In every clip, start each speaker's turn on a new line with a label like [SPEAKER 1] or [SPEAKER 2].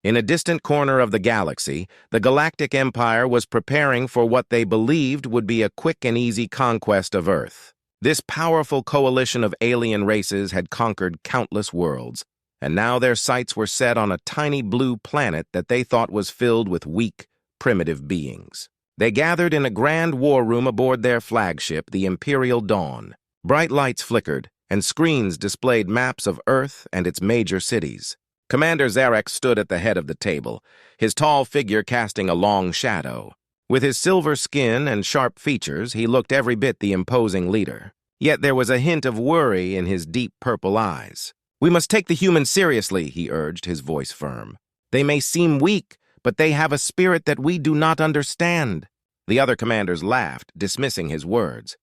[SPEAKER 1] In a distant corner of the galaxy, the Galactic Empire was preparing for what they believed would be a quick and easy conquest of Earth. This powerful coalition of alien races had conquered countless worlds, and now their sights were set on a tiny blue planet that they thought was filled with weak, primitive beings. They gathered in a grand war room aboard their flagship, the Imperial Dawn. Bright lights flickered, and screens displayed maps of Earth and its major cities. Commander Zarek stood at the head of the table, his tall figure casting a long shadow. With his silver skin and sharp features, he looked every bit the imposing leader. Yet there was a hint of worry in his deep purple eyes. "We must take the humans seriously," he urged, his voice firm. "They may seem weak, but they have a spirit that we do not understand." The other commanders laughed, dismissing his words.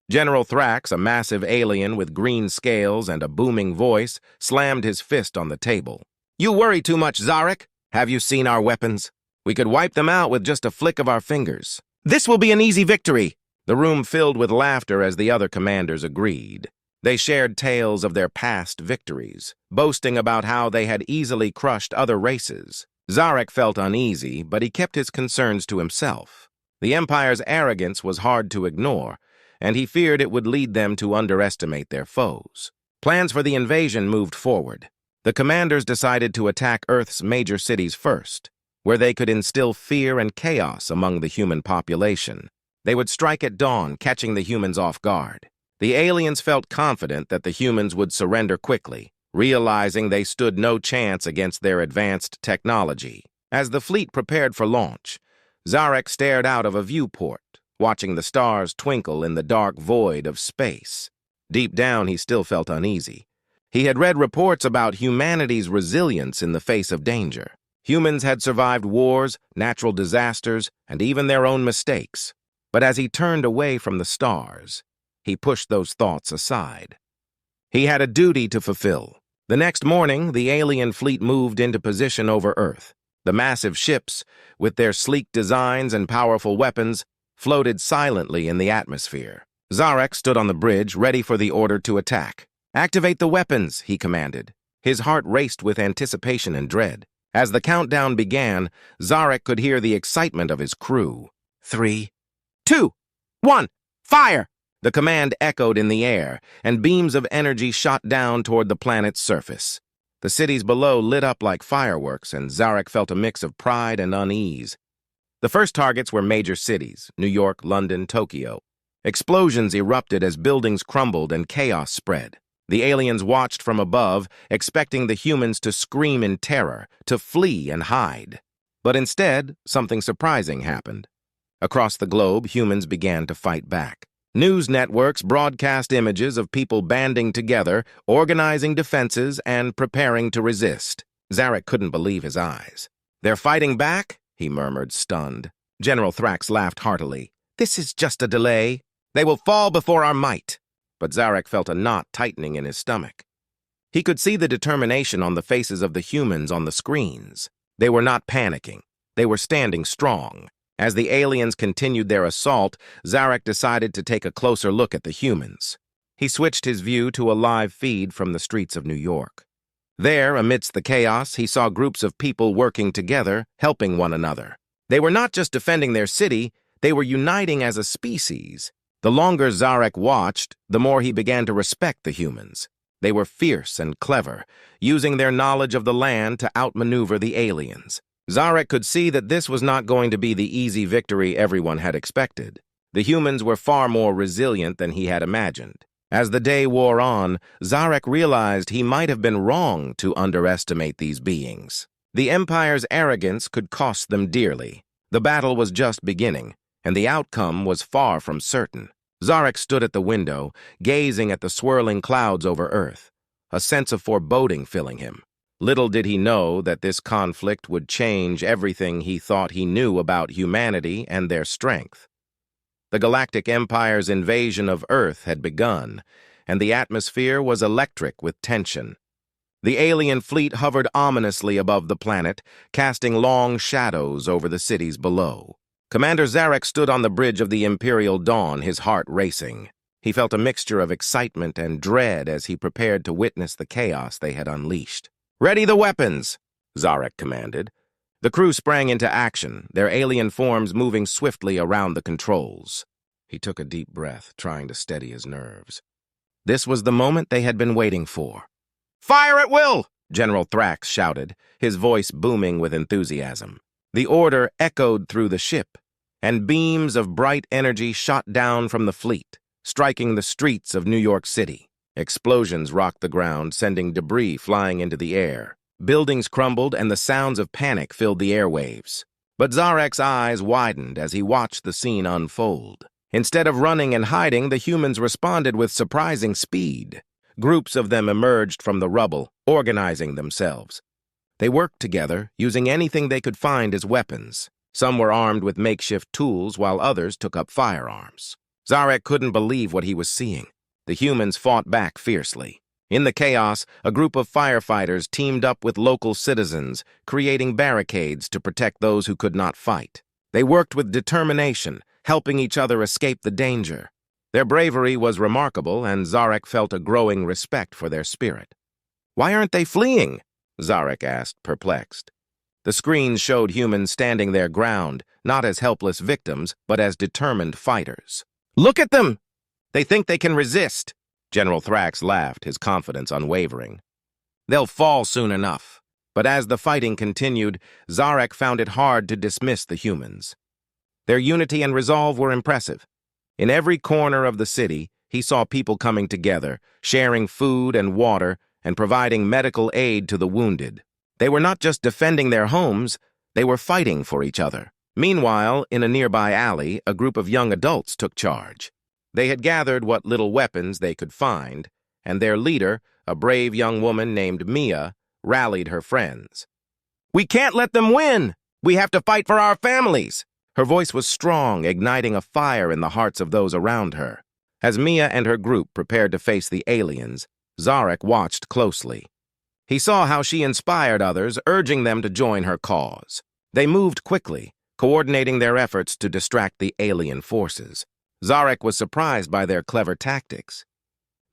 [SPEAKER 1] General Thrax, a massive alien with green scales and a booming voice, slammed his fist on the table. "You worry too much, Zarek. Have you seen our weapons? We could wipe them out with just a flick of our fingers. This will be an easy victory." The room filled with laughter as the other commanders agreed. They shared tales of their past victories, boasting about how they had easily crushed other races. Zarek felt uneasy, but he kept his concerns to himself. The Empire's arrogance was hard to ignore, and he feared it would lead them to underestimate their foes. Plans for the invasion moved forward. The commanders decided to attack Earth's major cities first, where they could instill fear and chaos among the human population. They would strike at dawn, catching the humans off guard. The aliens felt confident that the humans would surrender quickly, realizing they stood no chance against their advanced technology. As the fleet prepared for launch, Zarek stared out of a viewport, watching the stars twinkle in the dark void of space. Deep down, he still felt uneasy. He had read reports about humanity's resilience in the face of danger. Humans had survived wars, natural disasters, and even their own mistakes. But as he turned away from the stars, he pushed those thoughts aside. He had a duty to fulfill. The next morning, the alien fleet moved into position over Earth. The massive ships, with their sleek designs and powerful weapons, floated silently in the atmosphere. Zarek stood on the bridge, ready for the order to attack. "Activate the weapons," he commanded. His heart raced with anticipation and dread. As the countdown began, Zarek could hear the excitement of his crew. 3, 2, 1, fire! The command echoed in the air, and beams of energy shot down toward the planet's surface. The cities below lit up like fireworks, and Zarek felt a mix of pride and unease. The first targets were major cities: New York, London, Tokyo. Explosions erupted as buildings crumbled and chaos spread. The aliens watched from above, expecting the humans to scream in terror, to flee and hide. But instead, something surprising happened. Across the globe, humans began to fight back. News networks broadcast images of people banding together, organizing defenses, and preparing to resist. Zarek couldn't believe his eyes. "They're fighting back?" he murmured, stunned. General Thrax laughed heartily. "This is just a delay. They will fall before our might." But Zarek felt a knot tightening in his stomach. He could see the determination on the faces of the humans on the screens. They were not panicking. They were standing strong. As the aliens continued their assault, Zarek decided to take a closer look at the humans. He switched his view to a live feed from the streets of New York. There, amidst the chaos, he saw groups of people working together, helping one another. They were not just defending their city, they were uniting as a species. The longer Zarek watched, the more he began to respect the humans. They were fierce and clever, using their knowledge of the land to outmaneuver the aliens. Zarek could see that this was not going to be the easy victory everyone had expected. The humans were far more resilient than he had imagined. As the day wore on, Zarek realized he might have been wrong to underestimate these beings. The Empire's arrogance could cost them dearly. The battle was just beginning, and the outcome was far from certain. Zarek stood at the window, gazing at the swirling clouds over Earth, a sense of foreboding filling him. Little did he know that this conflict would change everything he thought he knew about humanity and their strength. The Galactic Empire's invasion of Earth had begun, and the atmosphere was electric with tension. The alien fleet hovered ominously above the planet, casting long shadows over the cities below. Commander Zarek stood on the bridge of the Imperial Dawn, his heart racing. He felt a mixture of excitement and dread as he prepared to witness the chaos they had unleashed. "Ready the weapons!" Zarek commanded. The crew sprang into action, their alien forms moving swiftly around the controls. He took a deep breath, trying to steady his nerves. This was the moment they had been waiting for. "Fire at will!" General Thrax shouted, his voice booming with enthusiasm. The order echoed through the ship, and beams of bright energy shot down from the fleet, striking the streets of New York City. Explosions rocked the ground, sending debris flying into the air. Buildings crumbled, and the sounds of panic filled the airwaves. But Zarek's eyes widened as he watched the scene unfold. Instead of running and hiding, the humans responded with surprising speed. Groups of them emerged from the rubble, organizing themselves. They worked together, using anything they could find as weapons. Some were armed with makeshift tools, while others took up firearms. Zarek couldn't believe what he was seeing. The humans fought back fiercely. In the chaos, a group of firefighters teamed up with local citizens, creating barricades to protect those who could not fight. They worked with determination, helping each other escape the danger. Their bravery was remarkable, and Zarek felt a growing respect for their spirit. "Why aren't they fleeing?" Zarek asked, perplexed. The screens showed humans standing their ground, not as helpless victims, but as determined fighters. "Look at them! They think they can resist." General Thrax laughed, his confidence unwavering. "They'll fall soon enough." But as the fighting continued, Zarek found it hard to dismiss the humans. Their unity and resolve were impressive. In every corner of the city, he saw people coming together, sharing food and water, and providing medical aid to the wounded. They were not just defending their homes, they were fighting for each other. Meanwhile, in a nearby alley, a group of young adults took charge. They had gathered what little weapons they could find, and their leader, a brave young woman named Mia, rallied her friends. "We can't let them win! We have to fight for our families!" Her voice was strong, igniting a fire in the hearts of those around her. As Mia and her group prepared to face the aliens, Zarek watched closely. He saw how she inspired others, urging them to join her cause. They moved quickly, coordinating their efforts to distract the alien forces. Zarek was surprised by their clever tactics.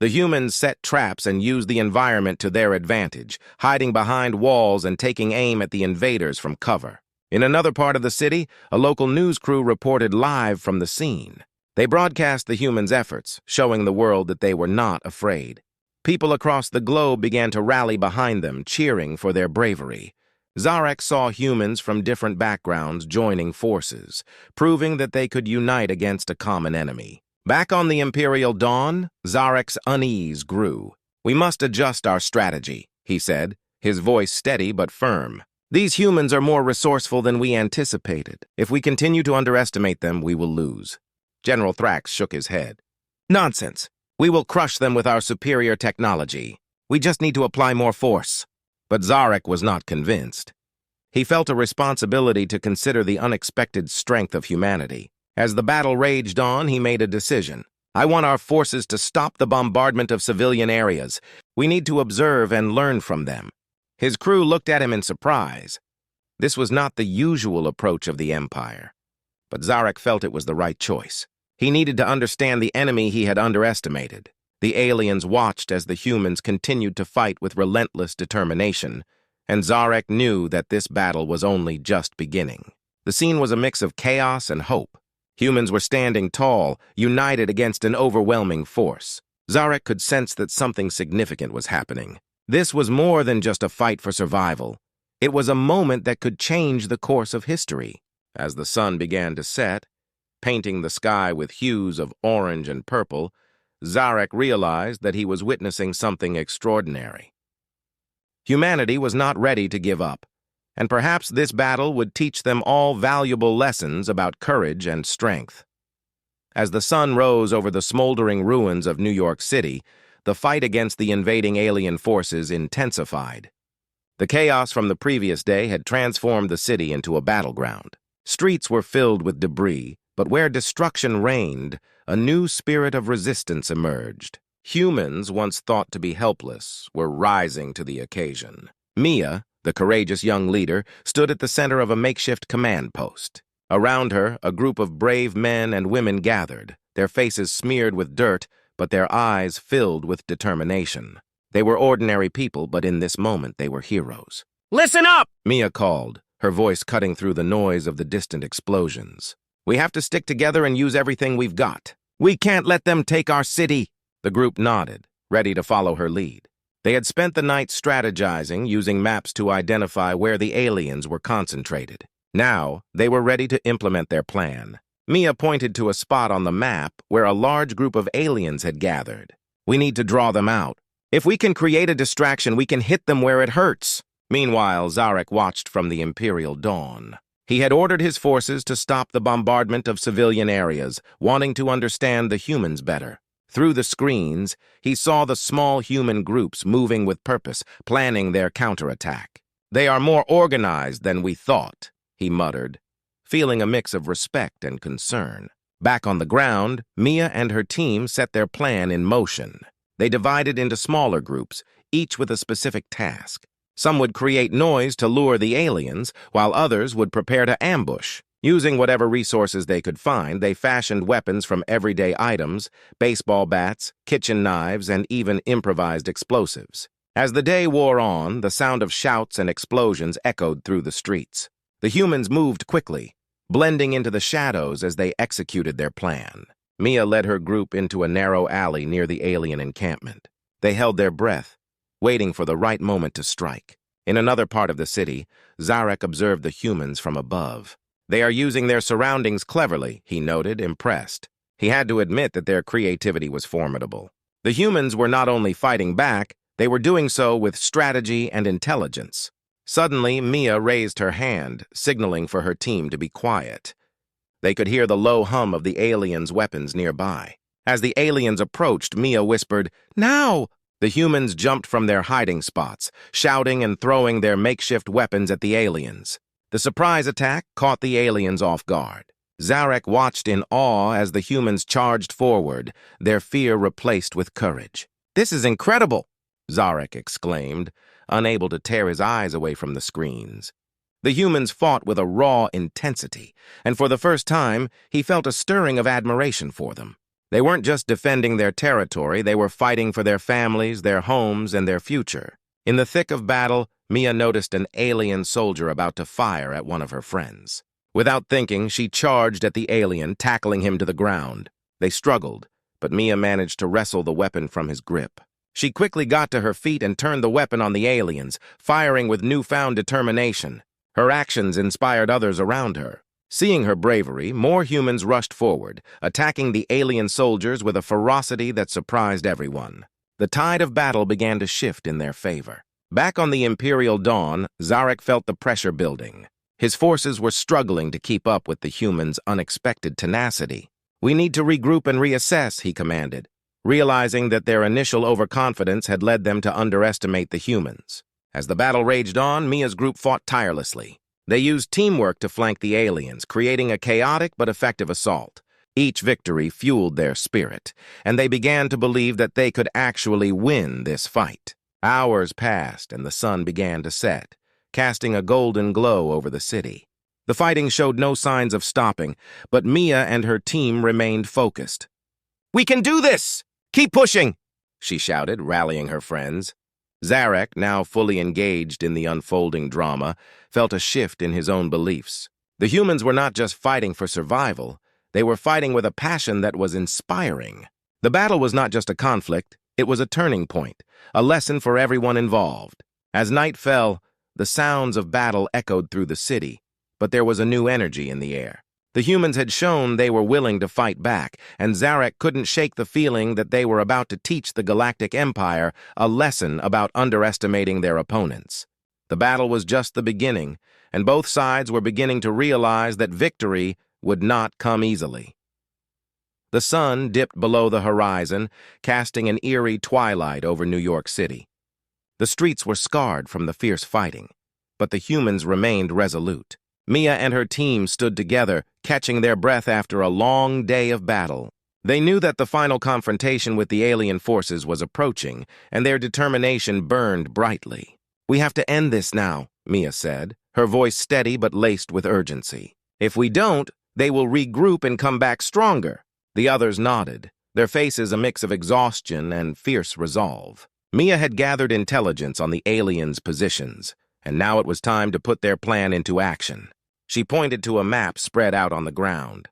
[SPEAKER 1] The humans set traps and used the environment to their advantage, hiding behind walls and taking aim at the invaders from cover. In another part of the city, a local news crew reported live from the scene. They broadcast the humans' efforts, showing the world that they were not afraid. People across the globe began to rally behind them, cheering for their bravery. Zarek saw humans from different backgrounds joining forces, proving that they could unite against a common enemy. Back on the Imperial Dawn, Zarek's unease grew. "We must adjust our strategy," he said, his voice steady but firm. "These humans are more resourceful than we anticipated. If we continue to underestimate them, we will lose." General Thrax shook his head. "Nonsense. We will crush them with our superior technology. We just need to apply more force." But Zarek was not convinced. He felt a responsibility to consider the unexpected strength of humanity. As the battle raged on, he made a decision. "I want our forces to stop the bombardment of civilian areas. We need to observe and learn from them." His crew looked at him in surprise. This was not the usual approach of the Empire. But Zarek felt it was the right choice. He needed to understand the enemy he had underestimated. The aliens watched as the humans continued to fight with relentless determination, and Zarek knew that this battle was only just beginning. The scene was a mix of chaos and hope. Humans were standing tall, united against an overwhelming force. Zarek could sense that something significant was happening. This was more than just a fight for survival. It was a moment that could change the course of history. As the sun began to set, painting the sky with hues of orange and purple, Zarek realized that he was witnessing something extraordinary. Humanity was not ready to give up, and perhaps this battle would teach them all valuable lessons about courage and strength. As the sun rose over the smoldering ruins of New York City, the fight against the invading alien forces intensified. The chaos from the previous day had transformed the city into a battleground. Streets were filled with debris, but where destruction reigned, a new spirit of resistance emerged. Humans, once thought to be helpless, were rising to the occasion. Mia, the courageous young leader, stood at the center of a makeshift command post. Around her, a group of brave men and women gathered, their faces smeared with dirt, but their eyes filled with determination. They were ordinary people, but in this moment they were heroes. Listen up! Mia called, her voice cutting through the noise of the distant explosions. We have to stick together and use everything we've got. We can't let them take our city. The group nodded, ready to follow her lead. They had spent the night strategizing, using maps to identify where the aliens were concentrated. Now, they were ready to implement their plan. Mia pointed to a spot on the map where a large group of aliens had gathered. We need to draw them out. If we can create a distraction, we can hit them where it hurts. Meanwhile, Zarek watched from the Imperial dawn. He had ordered his forces to stop the bombardment of civilian areas, wanting to understand the humans better. Through the screens, he saw the small human groups moving with purpose, planning their counterattack. They are more organized than we thought, he muttered, feeling a mix of respect and concern. Back on the ground, Mia and her team set their plan in motion. They divided into smaller groups, each with a specific task. Some would create noise to lure the aliens, while others would prepare to ambush. Using whatever resources they could find, they fashioned weapons from everyday items, baseball bats, kitchen knives, and even improvised explosives. As the day wore on, the sound of shouts and explosions echoed through the streets. The humans moved quickly, blending into the shadows as they executed their plan. Mia led her group into a narrow alley near the alien encampment. They held their breath, waiting for the right moment to strike. In another part of the city, Zarek observed the humans from above. They are using their surroundings cleverly, he noted, impressed. He had to admit that their creativity was formidable. The humans were not only fighting back, they were doing so with strategy and intelligence. Suddenly, Mia raised her hand, signaling for her team to be quiet. They could hear the low hum of the aliens' weapons nearby. As the aliens approached, Mia whispered, "Now!" The humans jumped from their hiding spots, shouting and throwing their makeshift weapons at the aliens. The surprise attack caught the aliens off guard. Zarek watched in awe as the humans charged forward, their fear replaced with courage. "This is incredible!" Zarek exclaimed, unable to tear his eyes away from the screens. The humans fought with a raw intensity, and for the first time, he felt a stirring of admiration for them. They weren't just defending their territory, they were fighting for their families, their homes, and their future. In the thick of battle, Mia noticed an alien soldier about to fire at one of her friends. Without thinking, she charged at the alien, tackling him to the ground. They struggled, but Mia managed to wrestle the weapon from his grip. She quickly got to her feet and turned the weapon on the aliens, firing with newfound determination. Her actions inspired others around her. Seeing her bravery, more humans rushed forward, attacking the alien soldiers with a ferocity that surprised everyone. The tide of battle began to shift in their favor. Back on the Imperial dawn, Zarek felt the pressure building. His forces were struggling to keep up with the humans' unexpected tenacity. "We need to regroup and reassess," he commanded, realizing that their initial overconfidence had led them to underestimate the humans. As the battle raged on, Mia's group fought tirelessly. They used teamwork to flank the aliens, creating a chaotic but effective assault. Each victory fueled their spirit, and they began to believe that they could actually win this fight. Hours passed, and the sun began to set, casting a golden glow over the city. The fighting showed no signs of stopping, but Mia and her team remained focused. "We can do this! Keep pushing!" she shouted, rallying her friends. Zarek, now fully engaged in the unfolding drama, felt a shift in his own beliefs. The humans were not just fighting for survival, they were fighting with a passion that was inspiring. The battle was not just a conflict, it was a turning point, a lesson for everyone involved. As night fell, the sounds of battle echoed through the city, but there was a new energy in the air. The humans had shown they were willing to fight back, and Zarek couldn't shake the feeling that they were about to teach the Galactic Empire a lesson about underestimating their opponents. The battle was just the beginning, and both sides were beginning to realize that victory would not come easily. The sun dipped below the horizon, casting an eerie twilight over New York City. The streets were scarred from the fierce fighting, but the humans remained resolute. Mia and her team stood together, catching their breath after a long day of battle. They knew that the final confrontation with the alien forces was approaching, and their determination burned brightly. "We have to end this now," Mia said, her voice steady but laced with urgency. "If we don't, they will regroup and come back stronger." The others nodded, their faces a mix of exhaustion and fierce resolve. Mia had gathered intelligence on the aliens' positions, and now it was time to put their plan into action. She pointed to a map spread out on the ground.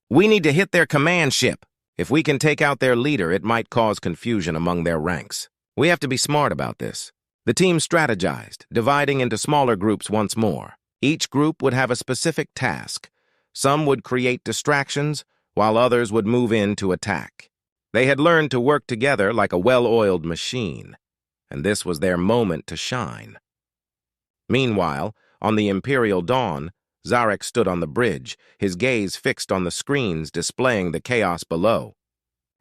[SPEAKER 1] "We need to hit their command ship. If we can take out their leader, it might cause confusion among their ranks. We have to be smart about this." The team strategized, dividing into smaller groups once more. Each group would have a specific task. Some would create distractions, while others would move in to attack. They had learned to work together like a well-oiled machine, and this was their moment to shine. Meanwhile, on the Imperial Dawn, Zarek stood on the bridge, his gaze fixed on the screens displaying the chaos below.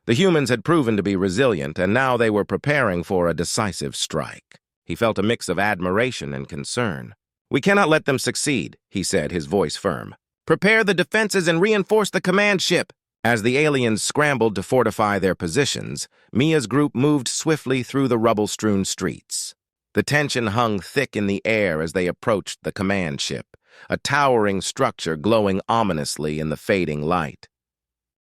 [SPEAKER 1] The humans had proven to be resilient, and now they were preparing for a decisive strike. He felt a mix of admiration and concern. "We cannot let them succeed," he said, his voice firm. "Prepare the defenses and reinforce the command ship." As the aliens scrambled to fortify their positions, Mia's group moved swiftly through the rubble-strewn streets. The tension hung thick in the air as they approached the command ship, a towering structure glowing ominously in the fading light.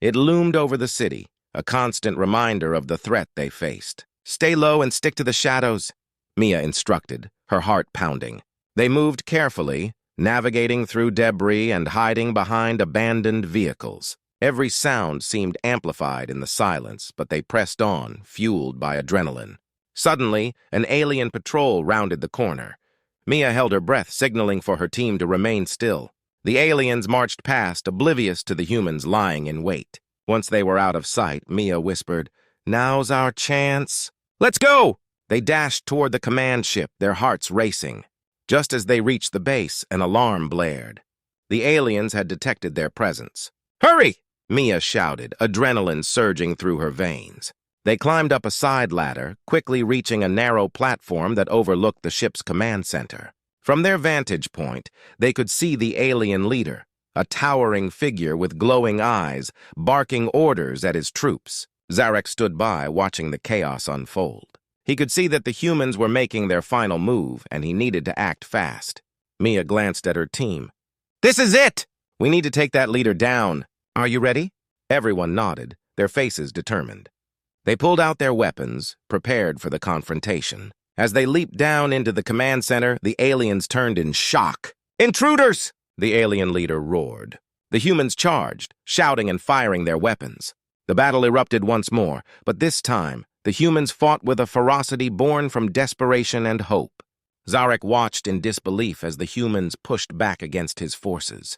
[SPEAKER 1] It loomed over the city, a constant reminder of the threat they faced. "Stay low and stick to the shadows," Mia instructed, her heart pounding. They moved carefully, navigating through debris and hiding behind abandoned vehicles. Every sound seemed amplified in the silence, but they pressed on, fueled by adrenaline. Suddenly, an alien patrol rounded the corner. Mia held her breath, signaling for her team to remain still. The aliens marched past, oblivious to the humans lying in wait. Once they were out of sight, Mia whispered, "Now's our chance." "Let's go!" They dashed toward the command ship, their hearts racing. Just as they reached the base, an alarm blared. The aliens had detected their presence. "Hurry!" Mia shouted, adrenaline surging through her veins. They climbed up a side ladder, quickly reaching a narrow platform that overlooked the ship's command center. From their vantage point, they could see the alien leader, a towering figure with glowing eyes, barking orders at his troops. Zarek stood by, watching the chaos unfold. He could see that the humans were making their final move, and he needed to act fast. Mia glanced at her team. "This is it! We need to take that leader down. Are you ready?" Everyone nodded, their faces determined. They pulled out their weapons, prepared for the confrontation. As they leaped down into the command center, the aliens turned in shock. "Intruders!" the alien leader roared. The humans charged, shouting and firing their weapons. The battle erupted once more, but this time, the humans fought with a ferocity born from desperation and hope. Zarek watched in disbelief as the humans pushed back against his forces.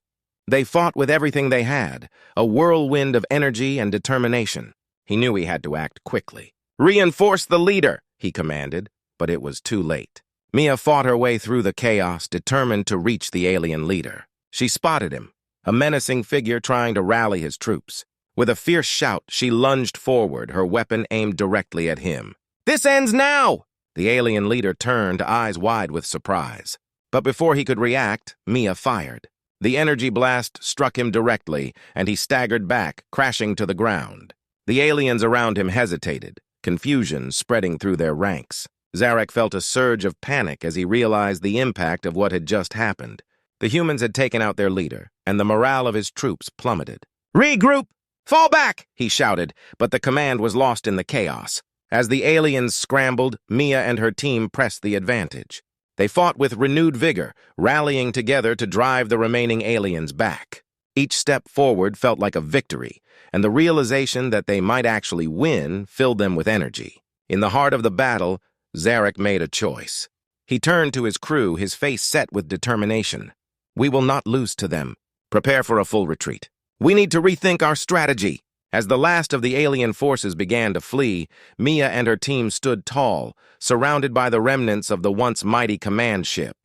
[SPEAKER 1] They fought with everything they had, a whirlwind of energy and determination. He knew he had to act quickly. "Reinforce the leader," he commanded, but it was too late. Mia fought her way through the chaos, determined to reach the alien leader. She spotted him, a menacing figure trying to rally his troops. With a fierce shout, she lunged forward, her weapon aimed directly at him. "This ends now!" The alien leader turned, eyes wide with surprise. But before he could react, Mia fired. The energy blast struck him directly, and he staggered back, crashing to the ground. The aliens around him hesitated, confusion spreading through their ranks. Zarek felt a surge of panic as he realized the impact of what had just happened. The humans had taken out their leader, and the morale of his troops plummeted. "Regroup! Fall back!" he shouted, but the command was lost in the chaos. As the aliens scrambled, Mia and her team pressed the advantage. They fought with renewed vigor, rallying together to drive the remaining aliens back. Each step forward felt like a victory, and the realization that they might actually win filled them with energy. In the heart of the battle, Zarek made a choice. He turned to his crew, his face set with determination. "We will not lose to them. Prepare for a full retreat. We need to rethink our strategy." As the last of the alien forces began to flee, Mia and her team stood tall, surrounded by the remnants of the once mighty command ship.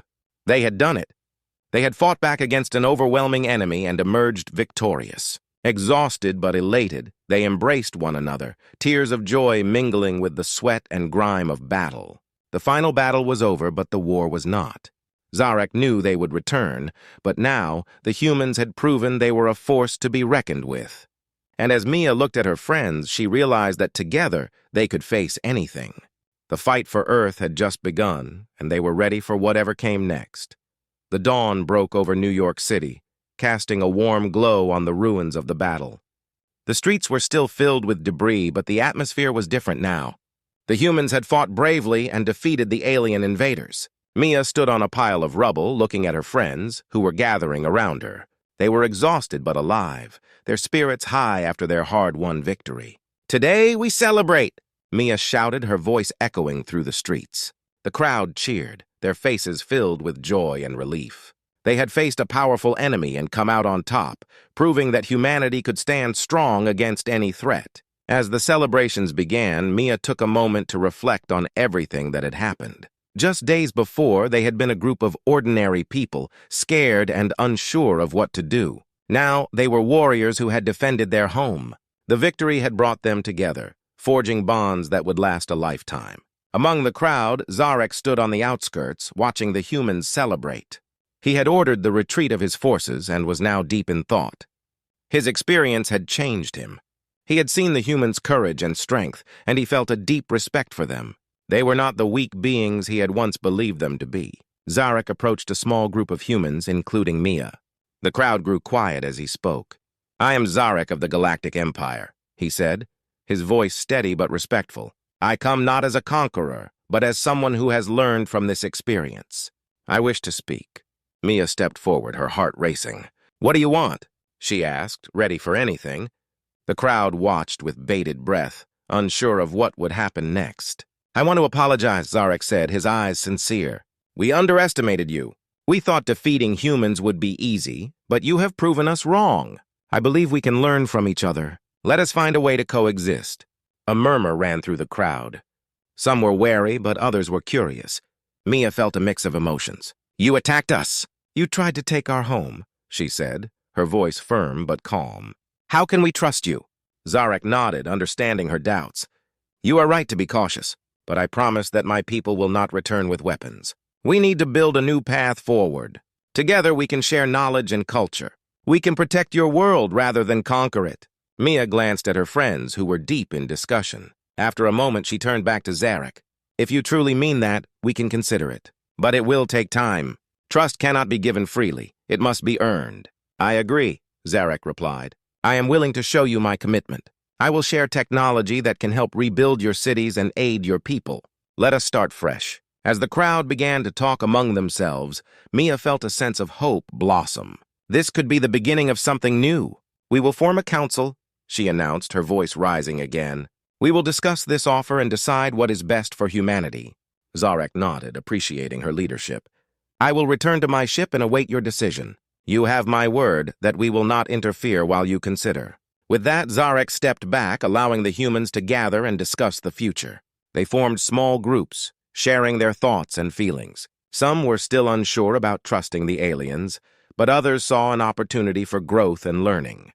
[SPEAKER 1] They had done it. They had fought back against an overwhelming enemy and emerged victorious. Exhausted but elated, they embraced one another, tears of joy mingling with the sweat and grime of battle. The final battle was over, but the war was not. Zarek knew they would return, but now the humans had proven they were a force to be reckoned with. And as Mia looked at her friends, she realized that together they could face anything. The fight for Earth had just begun, and they were ready for whatever came next. The dawn broke over New York City, casting a warm glow on the ruins of the battle. The streets were still filled with debris, but the atmosphere was different now. The humans had fought bravely and defeated the alien invaders. Mia stood on a pile of rubble, looking at her friends, who were gathering around her. They were exhausted but alive, their spirits high after their hard-won victory. "Today we celebrate!" Mia shouted, her voice echoing through the streets. The crowd cheered, their faces filled with joy and relief. They had faced a powerful enemy and come out on top, proving that humanity could stand strong against any threat. As the celebrations began, Mia took a moment to reflect on everything that had happened. Just days before, they had been a group of ordinary people, scared and unsure of what to do. Now, they were warriors who had defended their home. The victory had brought them together, forging bonds that would last a lifetime. Among the crowd, Zarek stood on the outskirts, watching the humans celebrate. He had ordered the retreat of his forces and was now deep in thought. His experience had changed him. He had seen the humans' courage and strength, and he felt a deep respect for them. They were not the weak beings he had once believed them to be. Zarek approached a small group of humans, including Mia. The crowd grew quiet as he spoke. "I am Zarek of the Galactic Empire," he said, his voice steady but respectful. "I come not as a conqueror, but as someone who has learned from this experience. I wish to speak." Mia stepped forward, her heart racing. "What do you want?" she asked, ready for anything. The crowd watched with bated breath, unsure of what would happen next. "I want to apologize," Zarek said, his eyes sincere. "We underestimated you. We thought defeating humans would be easy, but you have proven us wrong. I believe we can learn from each other. Let us find a way to coexist." A murmur ran through the crowd. Some were wary, but others were curious. Mia felt a mix of emotions. "You attacked us." "You tried to take our home," she said, her voice firm but calm. "How can we trust you?" Zarek nodded, understanding her doubts. "You are right to be cautious, but I promise that my people will not return with weapons. We need to build a new path forward. Together we can share knowledge and culture. We can protect your world rather than conquer it." Mia glanced at her friends, who were deep in discussion. After a moment, she turned back to Zarek. "If you truly mean that, we can consider it. But it will take time. Trust cannot be given freely. It must be earned." "I agree," Zarek replied. "I am willing to show you my commitment. I will share technology that can help rebuild your cities and aid your people. Let us start fresh." As the crowd began to talk among themselves, Mia felt a sense of hope blossom. This could be the beginning of something new. "We will form a council," she announced, her voice rising again. "We will discuss this offer and decide what is best for humanity." Zarek nodded, appreciating her leadership. "I will return to my ship and await your decision. You have my word that we will not interfere while you consider." With that, Zarek stepped back, allowing the humans to gather and discuss the future. They formed small groups, sharing their thoughts and feelings. Some were still unsure about trusting the aliens, but others saw an opportunity for growth and learning.